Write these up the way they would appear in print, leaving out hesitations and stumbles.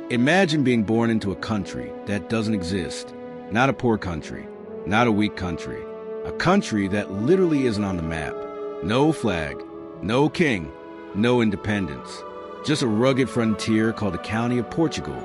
Imagine being born into a country that doesn't exist. Not a poor country, not a weak country. A country that literally isn't on the map. No flag, no king, no independence. Just a rugged frontier called the County of Portugal,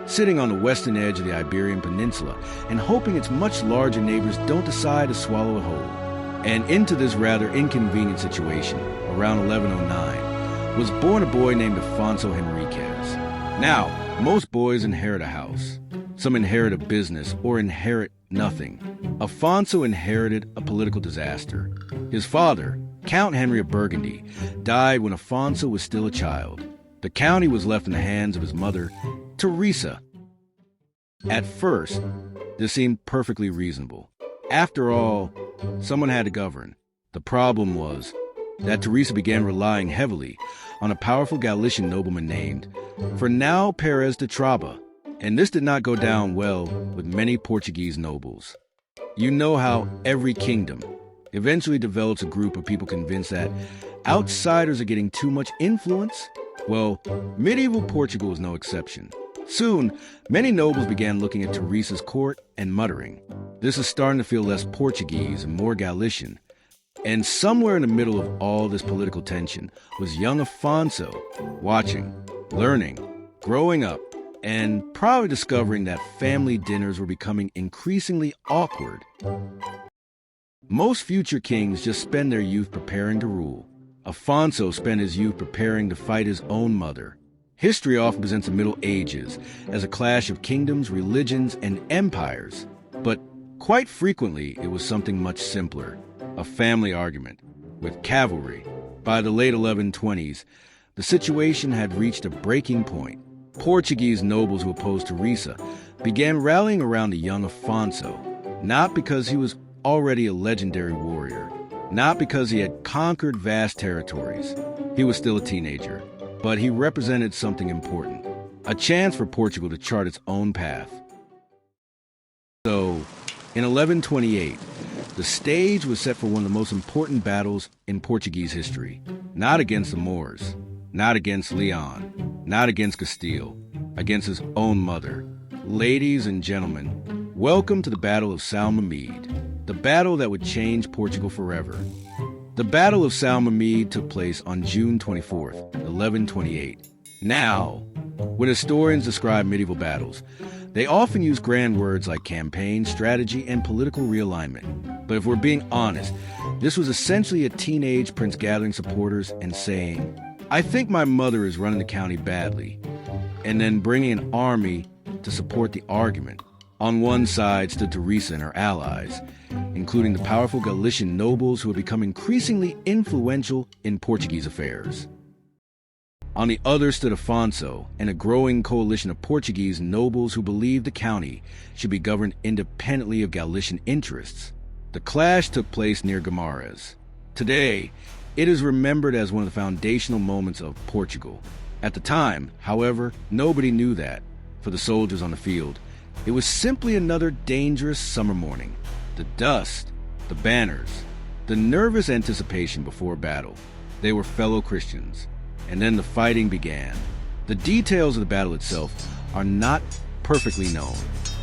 sitting on the western edge of the Iberian Peninsula and hoping its much larger neighbors don't decide to swallow it whole. And into this rather inconvenient situation, around 1109, was born a boy named Afonso Henriques. Now, most boys inherit a house. Some inherit a business or inherit nothing. Afonso inherited a political disaster. His father, Count Henry of Burgundy, died when Afonso was still a child. The county was left in the hands of his mother, Teresa. At first, this seemed perfectly reasonable. After all, someone had to govern. The problem was that Teresa began relying heavily on a powerful Galician nobleman named Fernão Pérez de Traba, and this did not go down well with many Portuguese nobles. You know how every kingdom eventually develops a group of people convinced that outsiders are getting too much influence? Well, medieval Portugal was no exception. Soon, many nobles began looking at Teresa's court and muttering, "This is starting to feel less Portuguese and more Galician." And somewhere in the middle of all this political tension was young Afonso, watching, learning, growing up, and probably discovering that family dinners were becoming increasingly awkward. Most future kings just spend their youth preparing to rule. Afonso spent his youth preparing to fight his own mother. History often presents the Middle Ages as a clash of kingdoms, religions, and empires. But quite frequently, it was something much simpler. A family argument with cavalry. By the late 1120s, the situation had reached a breaking point. Portuguese nobles who opposed Teresa began rallying around the young Afonso, not because he was already a legendary warrior, not because he had conquered vast territories. He was still a teenager, but he represented something important, a chance for Portugal to chart its own path. So, in 1128, the stage was set for one of the most important battles in Portuguese history. Not against the Moors, not against Leon, not against Castile, against his own mother. Ladies and gentlemen, welcome to the Battle of São Mamede, the battle that would change Portugal forever. The Battle of São Mamede took place on June 24th, 1128. Now, when historians describe medieval battles, they often use grand words like campaign, strategy, and political realignment. But if we're being honest, this was essentially a teenage prince gathering supporters and saying, "I think my mother is running the county badly," and then bringing an army to support the argument. On one side stood Teresa and her allies, including the powerful Galician nobles who had become increasingly influential in Portuguese affairs. On the other stood Afonso and a growing coalition of Portuguese nobles who believed the county should be governed independently of Galician interests. The clash took place near Guimarães. Today, it is remembered as one of the foundational moments of Portugal. At the time, however, nobody knew that. For the soldiers on the field, it was simply another dangerous summer morning. The dust, the banners, the nervous anticipation before battle. They were fellow Christians. And then the fighting began. The details of the battle itself are not perfectly known.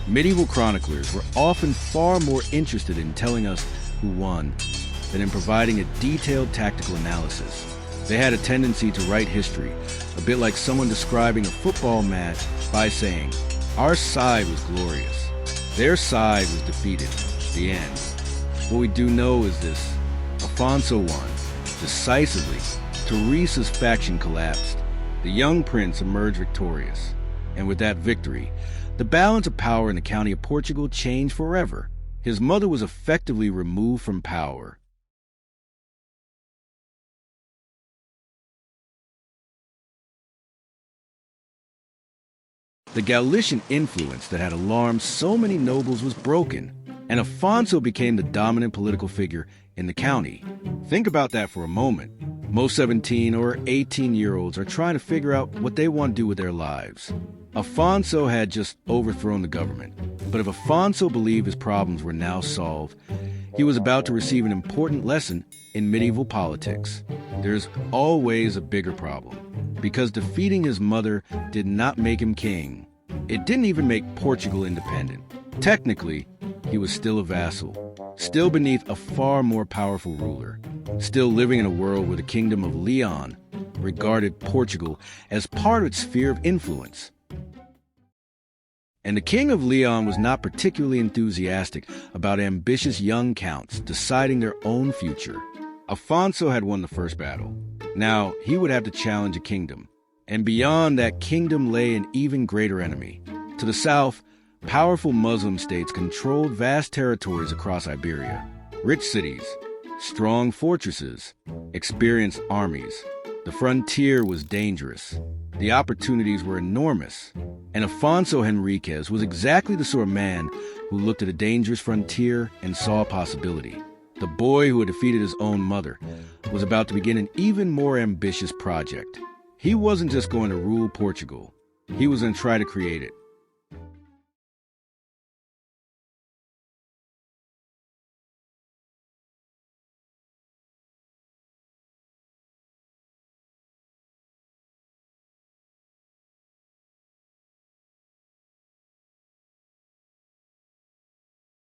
Medieval chroniclers were often far more interested in telling us who won than in providing a detailed tactical analysis. They had a tendency to write history, a bit like someone describing a football match by saying, "Our side was glorious. Their side was defeated." The end. What we do know is this: Afonso won, decisively. Teresa's faction collapsed. The young prince emerged victorious. And with that victory, the balance of power in the County of Portugal changed forever. His mother was effectively removed from power. The Galician influence that had alarmed so many nobles was broken, and Afonso became the dominant political figure in the county. Think about that for a moment. Most 17 or 18-year-olds are trying to figure out what they want to do with their lives. Afonso had just overthrown the government, but if Afonso believed his problems were now solved, he was about to receive an important lesson in medieval politics. There's always a bigger problem. because defeating his mother did not make him king. It didn't even make Portugal independent. Technically, he was still a vassal, still beneath a far more powerful ruler, still living in a world where the Kingdom of Leon regarded Portugal as part of its sphere of influence. And the King of Leon was not particularly enthusiastic about ambitious young counts deciding their own future. Afonso had won the first battle. Now, he would have to challenge a kingdom. And beyond that kingdom lay an even greater enemy. To the south, powerful Muslim states controlled vast territories across Iberia. Rich cities, strong fortresses, experienced armies. The frontier was dangerous. The opportunities were enormous. And Afonso Henriques was exactly the sort of man who looked at a dangerous frontier and saw a possibility. The boy who had defeated his own mother was about to begin an even more ambitious project. He wasn't just going to rule Portugal. He was going to try to create it.